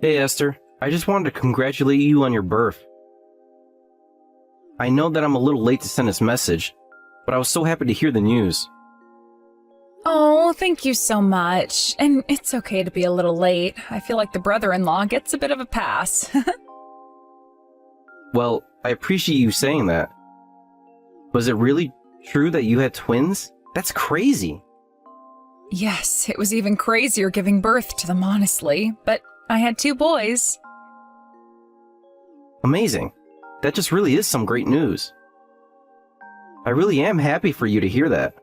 Hey Esther, I just wanted to congratulate you on your birth. I know that I'm a little late to send this message, but I was so happy to hear the news. Oh, thank you so much. And it's okay to be a little late. I feel like the brother-in-law gets a bit of a pass. Well, I appreciate you saying that. Was it really true that you had twins? That's crazy. Yes, it was even crazier giving birth to them, honestly. But I had 2 boys. Amazing. That just really is some great news. I really am happy for you to hear that.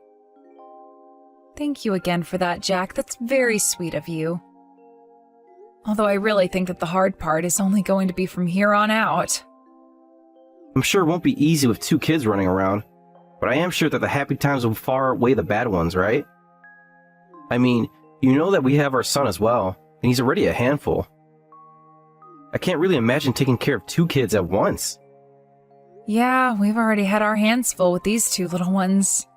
Thank you again for that, Jack. That's very sweet of you. Although I really think that the hard part is only going to be from here on out. I'm sure it won't be easy with 2 kids running around, but I am sure that the happy times will far outweigh the bad ones, right? I mean, you know that we have our son as well, and he's already a handful. I can't really imagine taking care of 2 kids at once. Yeah, we've already had our hands full with these 2 little ones.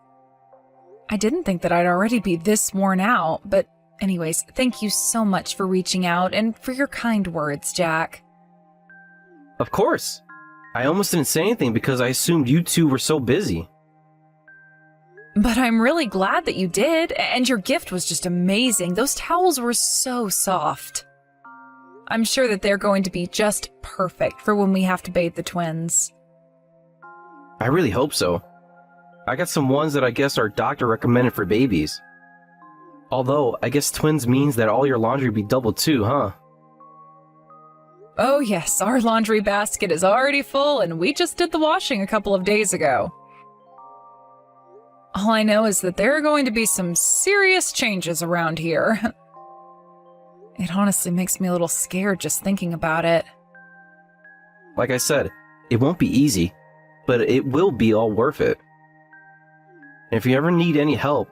I didn't think that I'd already be this worn out, but anyways, thank you so much for reaching out and for your kind words, Jack. Of course. I almost didn't say anything because I assumed you 2 were so busy. But I'm really glad that you did, and your gift was just amazing. Those towels were so soft. I'm sure that they're going to be just perfect for when we have to bathe the twins. I really hope so. I got some ones that I guess our doctor recommended for babies. Although, I guess twins means that all your laundry be double too, huh? Oh yes, our laundry basket is already full, and we just did the washing a couple of days ago. All I know is that there are going to be some serious changes around here. It honestly makes me a little scared just thinking about it. Like I said, it won't be easy, but it will be all worth it. And if you ever need any help,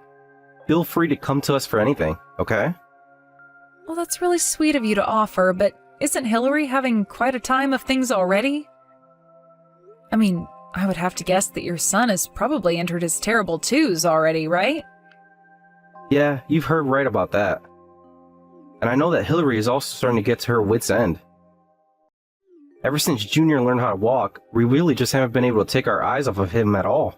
feel free to come to us for anything, okay? Well, that's really sweet of you to offer, but isn't Hillary having quite a time of things already? I mean, I would have to guess that your son has probably entered his terrible twos already, right? Yeah, you've heard right about that. And I know that Hillary is also starting to get to her wit's end. Ever since Junior learned how to walk, we really just haven't been able to take our eyes off of him at all.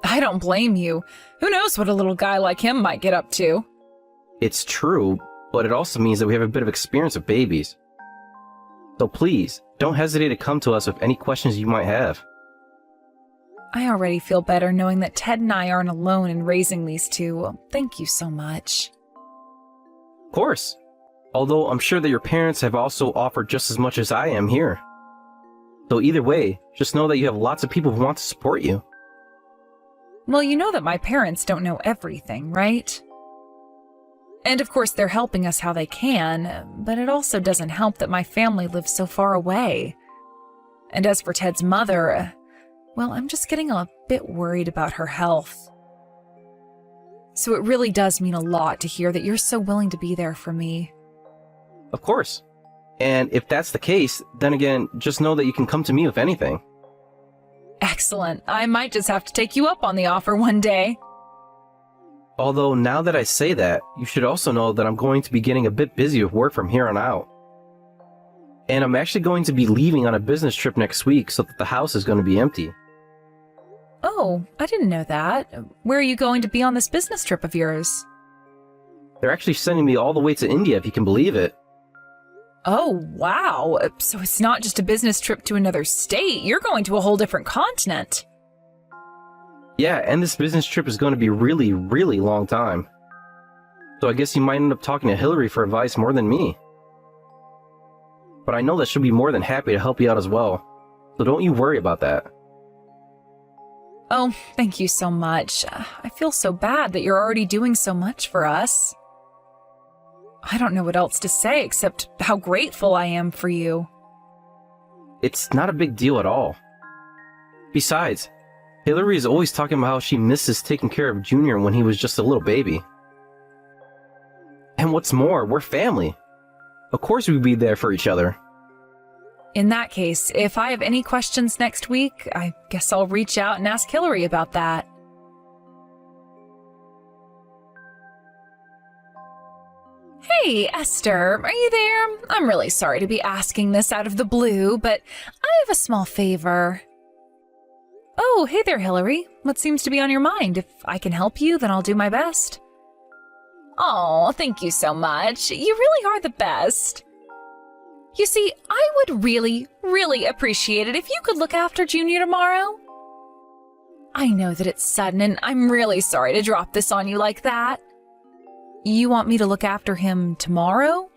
I don't blame you. Who knows what a little guy like him might get up to? It's true, but it also means that we have a bit of experience with babies. So please, don't hesitate to come to us with any questions you might have. I already feel better knowing that Ted and I aren't alone in raising these 2. Thank you so much. Of course. Although I'm sure that your parents have also offered just as much as I am here. So either way, just know that you have lots of people who want to support you. Well, you know that my parents don't know everything, right? And of course, they're helping us how they can, but it also doesn't help that my family lives so far away. And as for Ted's mother, well, I'm just getting a bit worried about her health. So it really does mean a lot to hear that you're so willing to be there for me. Of course. And if that's the case, then again, just know that you can come to me with anything. Excellent. I might just have to take you up on the offer one day. Although now that I say that, you should also know that I'm going to be getting a bit busy with work from here on out. And I'm actually going to be leaving on a business trip next week so that the house is going to be empty. Oh, I didn't know that. Where are you going to be on this business trip of yours? They're actually sending me all the way to India, if you can believe it. Oh, wow. So it's not just a business trip to another state. You're going to a whole different continent. Yeah, and this business trip is going to be really, really long time. So I guess you might end up talking to Hillary for advice more than me. But I know that she'll be more than happy to help you out as well. So don't you worry about that. Oh, thank you so much. I feel so bad that you're already doing so much for us. I don't know what else to say except how grateful I am for you. It's not a big deal at all. Besides, Hillary is always talking about how she misses taking care of Junior when he was just a little baby. And what's more, we're family. Of course we'd be there for each other. In that case, if I have any questions next week, I guess I'll reach out and ask Hillary about that. Hey, Esther, are you there? I'm really sorry to be asking this out of the blue, but I have a small favor. Oh, hey there, Hillary. What seems to be on your mind? If I can help you, then I'll do my best. Oh, thank you so much. You really are the best. You see, I would really, really appreciate it if you could look after Junior tomorrow. I know that it's sudden, and I'm really sorry to drop this on you like that. You want me to look after him tomorrow?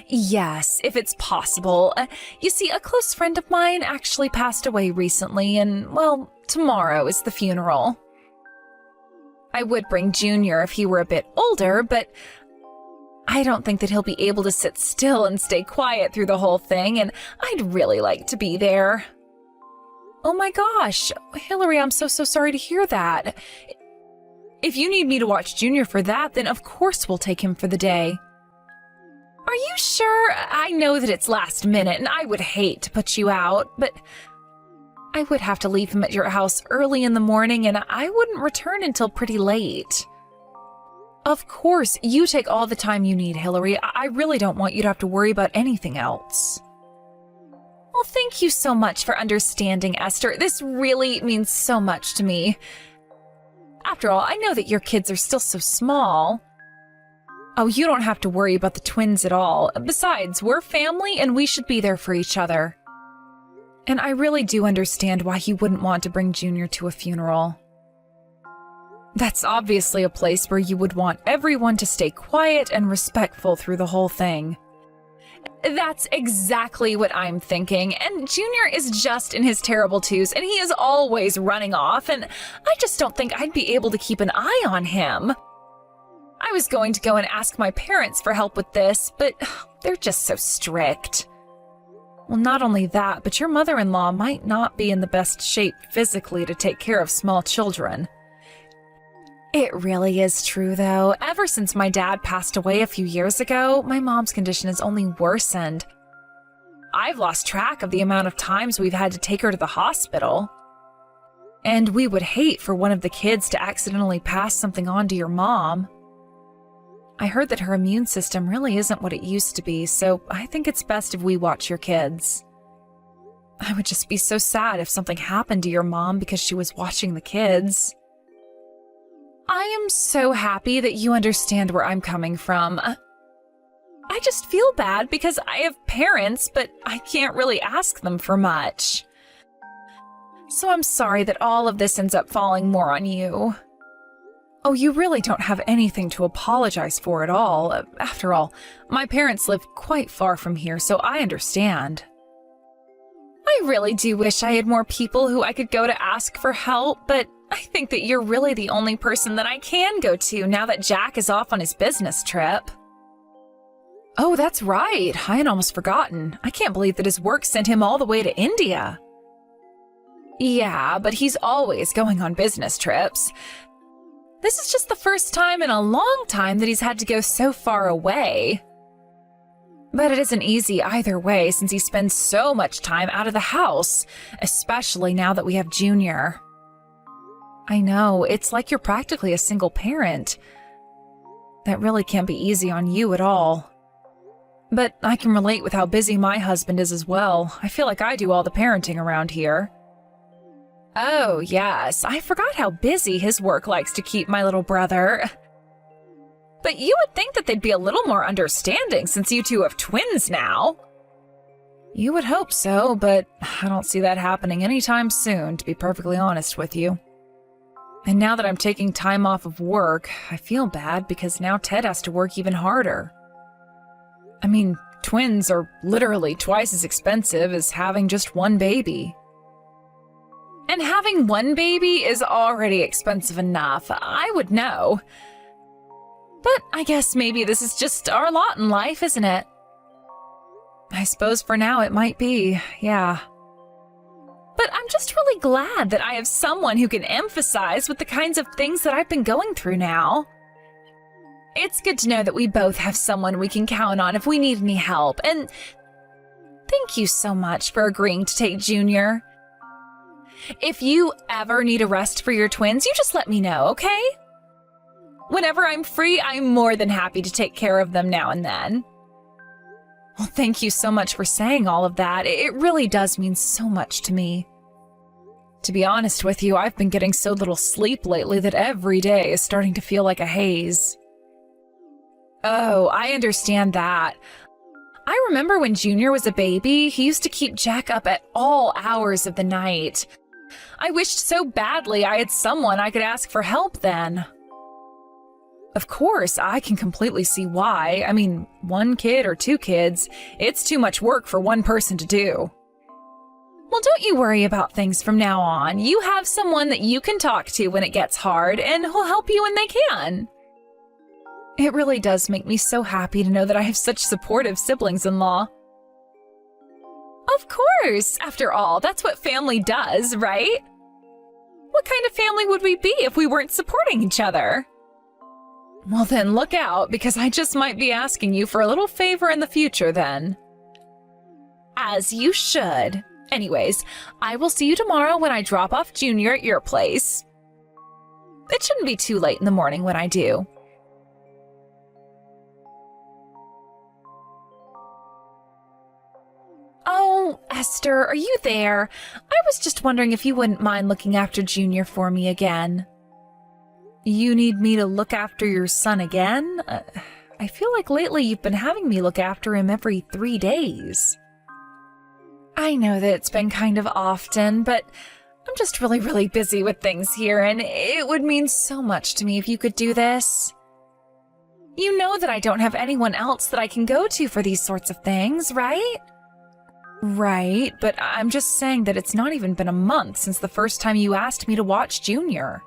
Yes, if it's possible. You see, a close friend of mine actually passed away recently, and, well, tomorrow is the funeral. I would bring Junior if he were a bit older, but I don't think that he'll be able to sit still and stay quiet through the whole thing, and I'd really like to be there. Oh my gosh, Hillary, I'm so sorry to hear that. If you need me to watch Junior for that, then of course we'll take him for the day. Are you sure? I know that it's last minute, and I would hate to put you out, but I would have to leave him at your house early in the morning, and I wouldn't return until pretty late. Of course, you take all the time you need, Hillary. I really don't want you to have to worry about anything else. Well, thank you so much for understanding, Esther. This really means so much to me. After all, I know that your kids are still so small. Oh, you don't have to worry about the twins at all. Besides, we're family and we should be there for each other. And I really do understand why you wouldn't want to bring Junior to a funeral. That's obviously a place where you would want everyone to stay quiet and respectful through the whole thing. That's exactly what I'm thinking, and Junior is just in his terrible twos, and he is always running off, and I just don't think I'd be able to keep an eye on him. I was going to go and ask my parents for help with this, but they're just so strict. Well, not only that, but your mother-in-law might not be in the best shape physically to take care of small children. It really is true, though. Ever since my dad passed away a few years ago, my mom's condition has only worsened. I've lost track of the amount of times we've had to take her to the hospital. And we would hate for one of the kids to accidentally pass something on to your mom. I heard that her immune system really isn't what it used to be, so I think it's best if we watch your kids. I would just be so sad if something happened to your mom because she was watching the kids. I am so happy that you understand where I'm coming from. I just feel bad because I have parents, but I can't really ask them for much. So I'm sorry that all of this ends up falling more on you. Oh, you really don't have anything to apologize for at all. After all, my parents live quite far from here, so I understand. I really do wish I had more people who I could go to ask for help, but I think that you're really the only person that I can go to now that Jack is off on his business trip. Oh, that's right. I had almost forgotten. I can't believe that his work sent him all the way to India. Yeah, but he's always going on business trips. This is just the first time in a long time that he's had to go so far away. But it isn't easy either way since he spends so much time out of the house, especially now that we have Junior. I know, it's like you're practically a single parent. That really can't be easy on you at all. But I can relate with how busy my husband is as well. I feel like I do all the parenting around here. Oh, yes, I forgot how busy his work likes to keep my little brother. But you would think that they'd be a little more understanding since you two have twins now. You would hope so, but I don't see that happening anytime soon, to be perfectly honest with you. And now that I'm taking time off of work, I feel bad because now Ted has to work even harder. I mean, twins are literally twice as expensive as having just one baby. And having one baby is already expensive enough, I would know. But I guess maybe this is just our lot in life, isn't it? I suppose for now it might be, yeah. But I'm just really glad that I have someone who can emphasize with the kinds of things that I've been going through now. It's good to know that we both have someone we can count on if we need any help, and thank you so much for agreeing to take Junior. If you ever need a rest for your twins, you just let me know, okay? Whenever I'm free, I'm more than happy to take care of them now and then. Well, thank you so much for saying all of that. It really does mean so much to me. To be honest with you, I've been getting so little sleep lately that every day is starting to feel like a haze. Oh, I understand that. I remember when Junior was a baby, he used to keep Jack up at all hours of the night. I wished so badly I had someone I could ask for help then. Of course, I can completely see why. I mean, 1 kid or 2 kids, it's too much work for one person to do. Well, don't you worry about things from now on. You have someone that you can talk to when it gets hard, and who'll help you when they can. It really does make me so happy to know that I have such supportive siblings-in-law. Of course! After all, that's what family does, right? What kind of family would we be if we weren't supporting each other? Well then, look out, because I just might be asking you for a little favor in the future then. As you should. Anyways, I will see you tomorrow when I drop off Junior at your place. It shouldn't be too late in the morning when I do. Oh, Esther, are you there? I was just wondering if you wouldn't mind looking after Junior for me again. You need me to look after your son again? I feel like lately you've been having me look after him every 3 days. I know that it's been kind of often, but I'm just really busy with things here, and it would mean so much to me if you could do this. You know that I don't have anyone else that I can go to for these sorts of things, right? Right, but I'm just saying that it's not even been a month since the first time you asked me to watch Junior.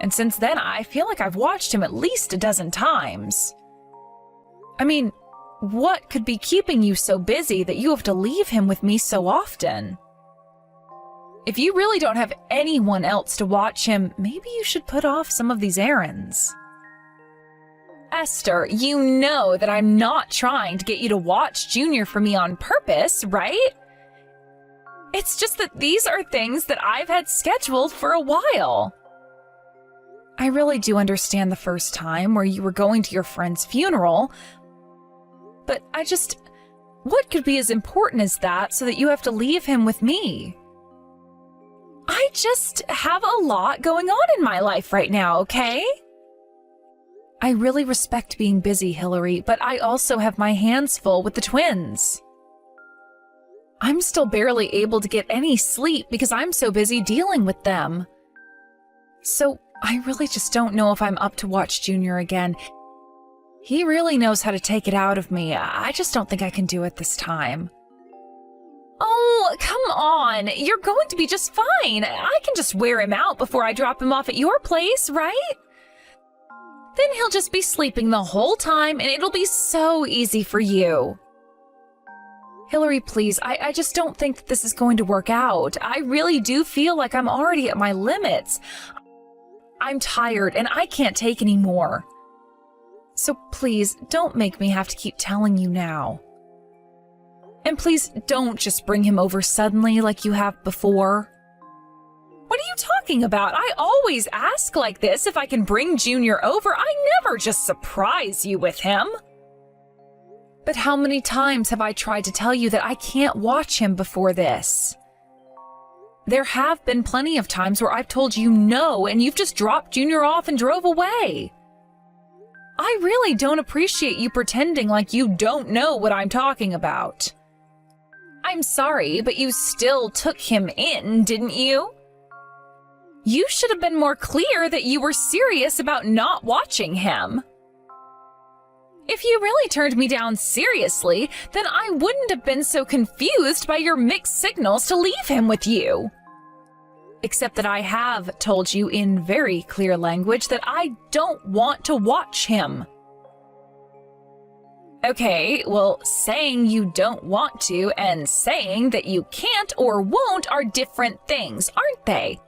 And since then, I feel like I've watched him at least a dozen times. I mean, what could be keeping you so busy that you have to leave him with me so often? If you really don't have anyone else to watch him, maybe you should put off some of these errands. Esther, you know that I'm not trying to get you to watch Junior for me on purpose, right? It's just that these are things that I've had scheduled for a while. I really do understand the first time where you were going to your friend's funeral, but what could be as important as that so that you have to leave him with me? I just have a lot going on in my life right now, okay? I really respect being busy, Hillary, but I also have my hands full with the twins. I'm still barely able to get any sleep because I'm so busy dealing with them. So I really just don't know if I'm up to watch Junior again. He really knows how to take it out of me. I just don't think I can do it this time. Oh, come on. You're going to be just fine. I can just wear him out before I drop him off at your place, right? Then he'll just be sleeping the whole time and it'll be so easy for you. Hillary, please, I just don't think that this is going to work out. I really do feel like I'm already at my limits. I'm tired and I can't take any more. So please, don't make me have to keep telling you now. And please don't just bring him over suddenly like you have before. What are you talking about? I always ask like this if I can bring Junior over. I never just surprise you with him. But how many times have I tried to tell you that I can't watch him before this? There have been plenty of times where I've told you no, and you've just dropped Junior off and drove away. I really don't appreciate you pretending like you don't know what I'm talking about. I'm sorry, but you still took him in, didn't you? You should have been more clear that you were serious about not watching him. If you really turned me down seriously, then I wouldn't have been so confused by your mixed signals to leave him with you. Except that I have told you in very clear language that I don't want to watch him. Okay, well, saying you don't want to and saying that you can't or won't are different things, aren't they?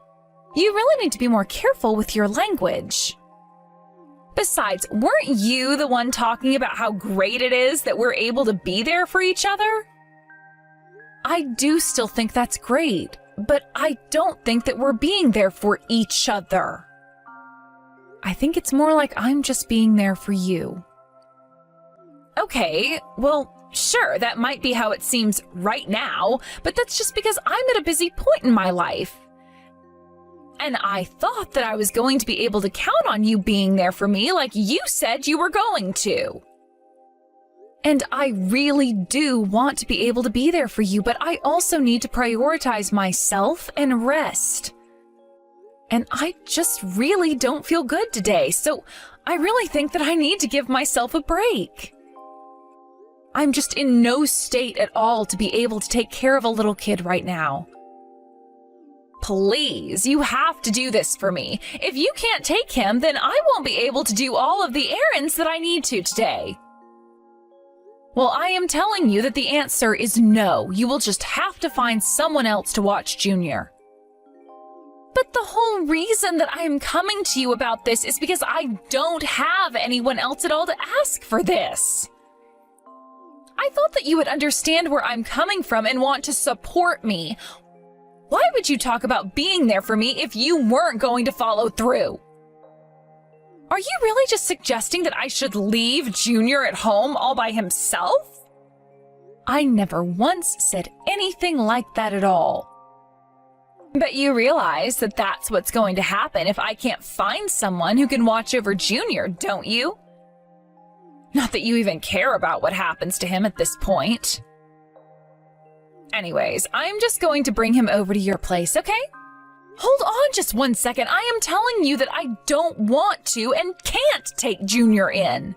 You really need to be more careful with your language. Besides, weren't you the one talking about how great it is that we're able to be there for each other? I do still think that's great, but I don't think that we're being there for each other. I think it's more like I'm just being there for you. Okay, well, sure, that might be how it seems right now, but that's just because I'm at a busy point in my life. And I thought that I was going to be able to count on you being there for me like you said you were going to. And I really do want to be able to be there for you, but I also need to prioritize myself and rest. And I just really don't feel good today, so I really think that I need to give myself a break. I'm just in no state at all to be able to take care of a little kid right now. Please, you have to do this for me. If you can't take him, then I won't be able to do all of the errands that I need to today. Well, I am telling you that the answer is no. You will just have to find someone else to watch Junior. But the whole reason that I am coming to you about this is because I don't have anyone else at all to ask for this. I thought that you would understand where I'm coming from and want to support me. Why would you talk about being there for me if you weren't going to follow through? Are you really just suggesting that I should leave Junior at home all by himself? I never once said anything like that at all. But you realize that that's what's going to happen if I can't find someone who can watch over Junior, don't you? Not that you even care about what happens to him at this point. Anyways, I'm just going to bring him over to your place, okay? Hold on just 1 second. I am telling you that I don't want to and can't take Junior in.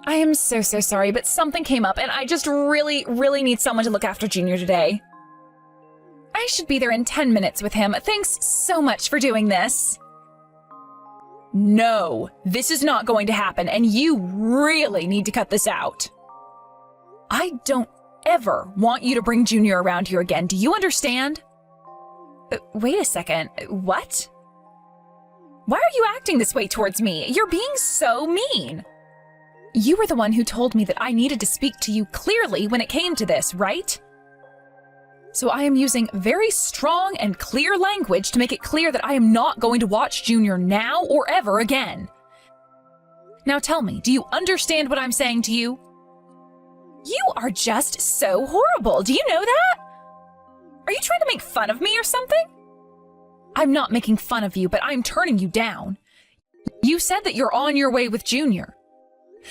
I am so sorry, but something came up and I just really need someone to look after Junior today. I should be there in 10 minutes with him. Thanks so much for doing this. No, this is not going to happen, and you really need to cut this out. I don't ever want you to bring Junior around here again. Do you understand? Wait a second. What? Why are you acting this way towards me? You're being so mean. You were the one who told me that I needed to speak to you clearly when it came to this, right? So I am using very strong and clear language to make it clear that I am not going to watch Junior now or ever again. Now tell me, do you understand what I'm saying to you? You are just so horrible. Do you know that? Are you trying to make fun of me or something? I'm not making fun of you, but I'm turning you down. You said that you're on your way with Junior.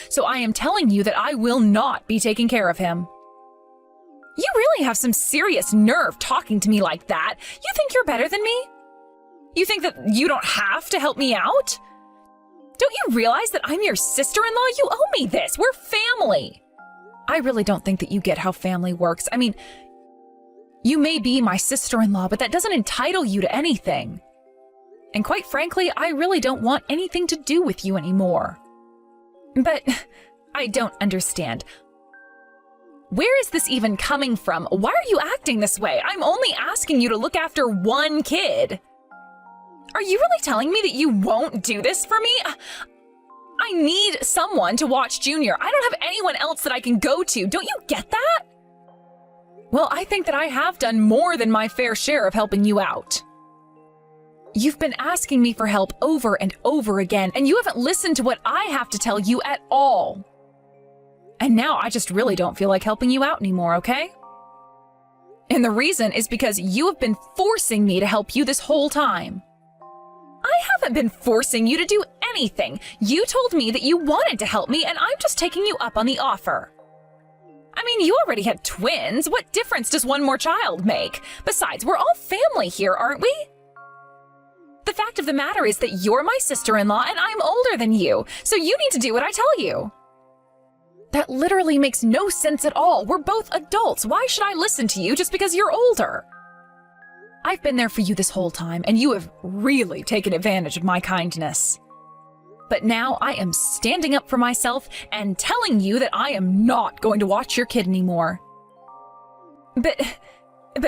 So I am telling you that I will not be taking care of him. You really have some serious nerve talking to me like that. You think you're better than me? You think that you don't have to help me out? Don't you realize that I'm your sister-in-law? You owe me this. We're family. I really don't think that you get how family works. I mean, you may be my sister-in-law, but that doesn't entitle you to anything. And quite frankly, I really don't want anything to do with you anymore. But I don't understand. Where is this even coming from? Why are you acting this way? I'm only asking you to look after one kid. Are you really telling me that you won't do this for me? I need someone to watch Junior. I don't have anyone else that I can go to. Don't you get that? Well, I think that I have done more than my fair share of helping you out. You've been asking me for help over and over again, and you haven't listened to what I have to tell you at all. And now I just really don't feel like helping you out anymore, okay? And the reason is because you have been forcing me to help you this whole time. I haven't been forcing you to do anything. You told me that you wanted to help me, and I'm just taking you up on the offer. I mean, you already had twins. What difference does one more child make? Besides, we're all family here, aren't we? The fact of the matter is that you're my sister-in-law, and I'm older than you, so you need to do what I tell you. That literally makes no sense at all. We're both adults. Why should I listen to you just because you're older? I've been there for you this whole time, and you have really taken advantage of my kindness. But now I am standing up for myself and telling you that I am not going to watch your kid anymore. But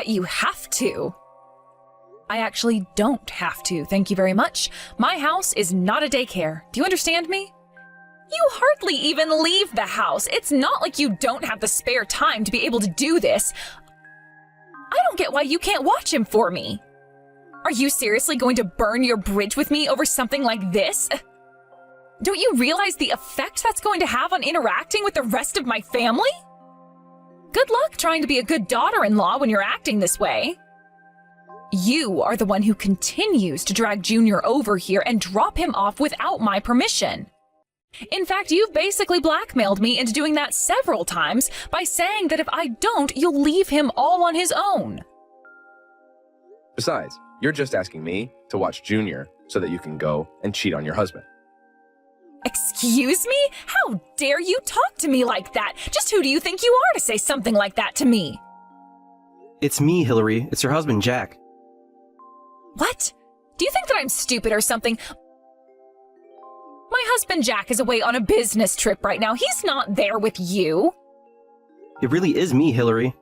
you have to. I actually don't have to, thank you very much. My house is not a daycare. Do you understand me? You hardly even leave the house. It's not like you don't have the spare time to be able to do this. I don't get why you can't watch him for me. Are you seriously going to burn your bridge with me over something like this? Don't you realize the effect that's going to have on interacting with the rest of my family? Good luck trying to be a good daughter-in-law when you're acting this way. You are the one who continues to drag Junior over here and drop him off without my permission. In fact, you've basically blackmailed me into doing that several times by saying that if I don't, you'll leave him all on his own. Besides, you're just asking me to watch Junior so that you can go and cheat on your husband. Excuse me? How dare you talk to me like that? Just who do you think you are to say something like that to me? It's me, Hillary. It's your husband, Jack. What? Do you think that I'm stupid or something? My husband Jack is away on a business trip right now. He's not there with you. It really is me, Hillary.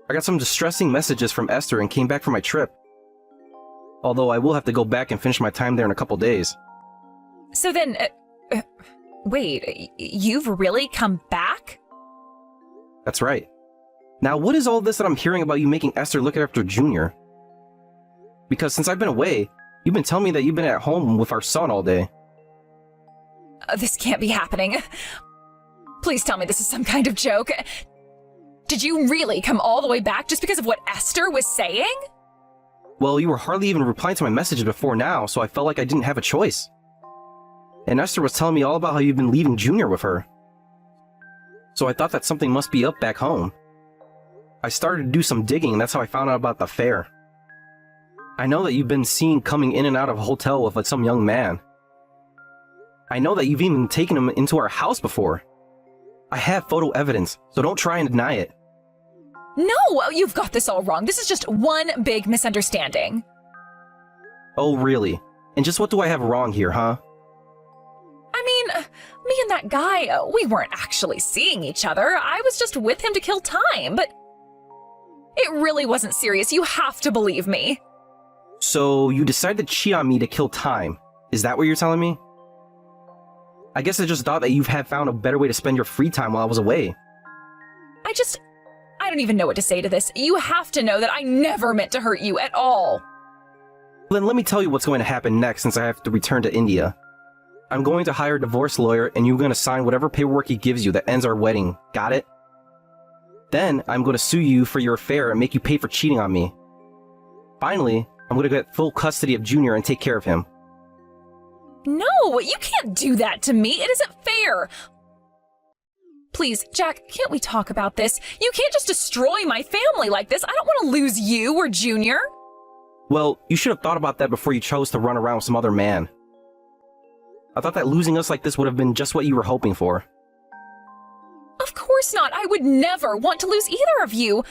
I got some distressing messages from Esther and came back from my trip. Although I will have to go back and finish my time there in a couple days. So then, wait, you've really come back? That's right. Now, what is all this that I'm hearing about you making Esther look after Junior? Because since I've been away, you've been telling me that you've been at home with our son all day. This can't be happening. Please tell me this is some kind of joke. Did you really come all the way back just because of what Esther was saying? Well, you were hardly even replying to my messages before now, so I felt like I didn't have a choice. And Esther was telling me all about how you've been leaving Junior with her. So I thought that something must be up back home. I started to do some digging, and that's how I found out about the affair. I know that you've been seen coming in and out of a hotel with some young man. I know that you've even taken him into our house before. I have photo evidence, so don't try and deny it. No, you've got this all wrong. This is just one big misunderstanding. Oh, really? And just what do I have wrong here, huh? I mean, me and that guy, we weren't actually seeing each other. I was just with him to kill time, but it really wasn't serious. You have to believe me. So you decided to cheat on me to kill time. Is that what you're telling me? I guess I just thought that you had found a better way to spend your free time while I was away. I don't even know what to say to this. You have to know that I never meant to hurt you at all. Then let me tell you what's going to happen next since I have to return to India. I'm going to hire a divorce lawyer and you're going to sign whatever paperwork he gives you that ends our wedding. Got it? Then I'm going to sue you for your affair and make you pay for cheating on me. Finally, I'm going to get full custody of Junior and take care of him. No, you can't do that to me. It isn't fair. Please, Jack, can't we talk about this? You can't just destroy my family like this. I don't want to lose you or Junior. Well, you should have thought about that before you chose to run around with some other man. I thought that losing us like this would have been just what you were hoping for. Of course not. I would never want to lose either of you.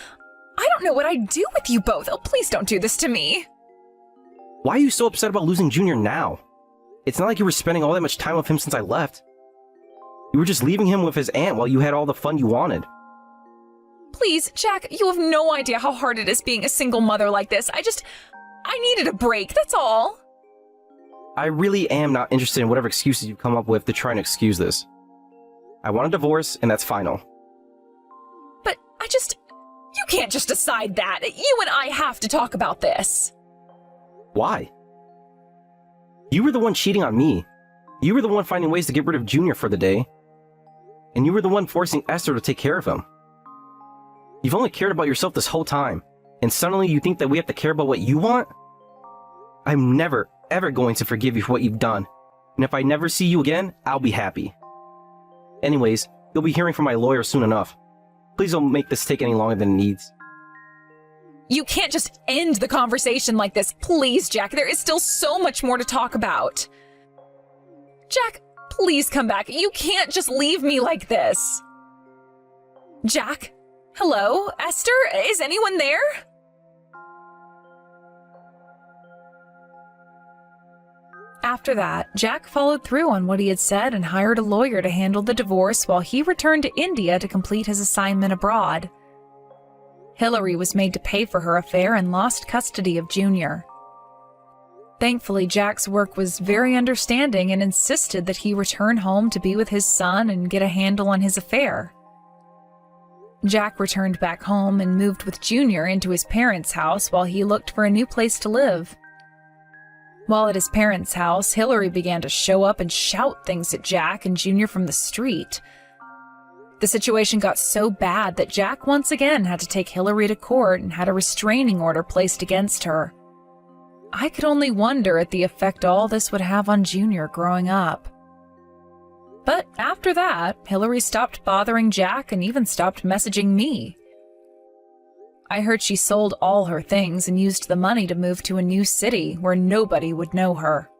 I don't know what I'd do with you both. Oh, please don't do this to me. Why are you so upset about losing Junior now? It's not like you were spending all that much time with him since I left. You were just leaving him with his aunt while you had all the fun you wanted. Please, Jack, you have no idea how hard it is being a single mother like this. I needed a break, that's all. I really am not interested in whatever excuses you come up with to try and excuse this. I want a divorce, and that's final. But you can't just decide that. You and I have to talk about this. Why? You were the one cheating on me. You were the one finding ways to get rid of Junior for the day. And you were the one forcing Esther to take care of him. You've only cared about yourself this whole time, and suddenly you think that we have to care about what you want? I'm never, ever going to forgive you for what you've done, and if I never see you again, I'll be happy. Anyways, you'll be hearing from my lawyer soon enough. Please don't make this take any longer than it needs. You can't just end the conversation like this. Please, Jack, there is still so much more to talk about. Jack, please come back. You can't just leave me like this. Jack? Hello? Esther? Is anyone there? After that, Jack followed through on what he had said and hired a lawyer to handle the divorce while he returned to India to complete his assignment abroad. Hillary was made to pay for her affair and lost custody of Junior. Thankfully, Jack's work was very understanding and insisted that he return home to be with his son and get a handle on his affair. Jack returned back home and moved with Junior into his parents' house while he looked for a new place to live. While at his parents' house, Hillary began to show up and shout things at Jack and Junior from the street. The situation got so bad that Jack once again had to take Hillary to court and had a restraining order placed against her. I could only wonder at the effect all this would have on Junior growing up. But after that, Hillary stopped bothering Jack and even stopped messaging me. I heard she sold all her things and used the money to move to a new city where nobody would know her.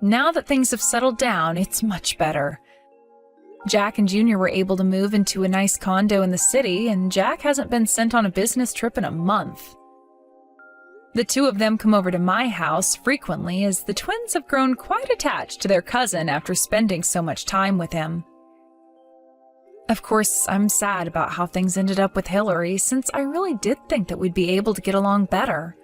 Now that things have settled down, it's much better. Jack and Junior were able to move into a nice condo in the city, and Jack hasn't been sent on a business trip in a month. The two of them come over to my house frequently as the twins have grown quite attached to their cousin after spending so much time with him. Of course, I'm sad about how things ended up with Hillary, since I really did think that we'd be able to get along better.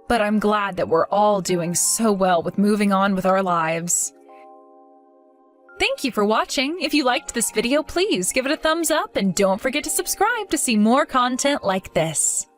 But I'm glad that we're all doing so well with moving on with our lives. Thank you for watching. If you liked this video, please give it a thumbs up and don't forget to subscribe to see more content like this.